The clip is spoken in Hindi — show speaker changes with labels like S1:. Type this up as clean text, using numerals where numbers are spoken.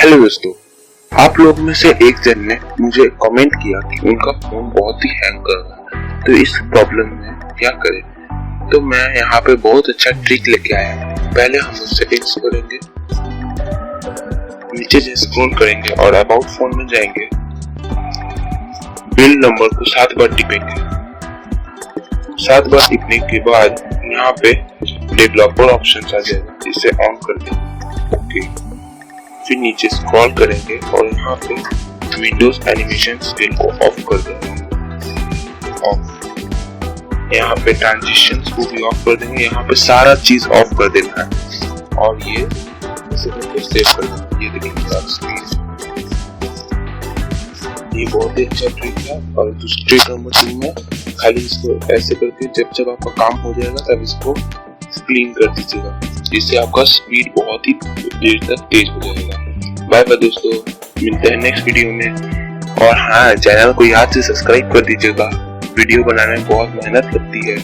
S1: हेलो दोस्तों, आप लोग में से एक जन ने मुझे कमेंट किया कि उनका फोन बहुत ही हैंग कर रहा है, तो इस प्रॉब्लम में क्या करें। तो मैं यहाँ पे बहुत अच्छा ट्रिक लेके आया हूँ। पहले हम उस सेटिंग्स करेंगे, नीचे से स्क्रॉल करेंगे और अबाउट फोन में जाएंगे। बिल्ड नंबर को 7 बार टिपेंगे। 7 बार टिपने के बाद यहाँ पे डेवलपर ऑप्शन आ जाएगा, इसे ऑन कर देंगे। ओके, फिर नीचे स्क्रॉल करेंगे और यहाँ पे विंडोज एनिमेशन स्किल को ऑफ कर देंगे। ऑफ, यहाँ पे ट्रांजिशंस को भी ऑफ कर देंगे। यहाँ पे सारा चीज ऑफ कर देना है और ये इसे करके सेव कर देना। ये देखिए स्क्रीन, ये बहुत ही अच्छा ट्रिक है। और दूसरी नंबर 2 में खाली इसको ऐसे करके जब आपका काम हो जाएगा तब इसको क्लीन कर दीजिएगा, जिससे आपका स्पीड बहुत ही देर तक तेज हो जाएगा। बाय बाय दोस्तों, मिलते हैं नेक्स्ट वीडियो में। और हाँ, चैनल को याद से सब्सक्राइब कर दीजिएगा। वीडियो बनाने में बहुत मेहनत लगती है।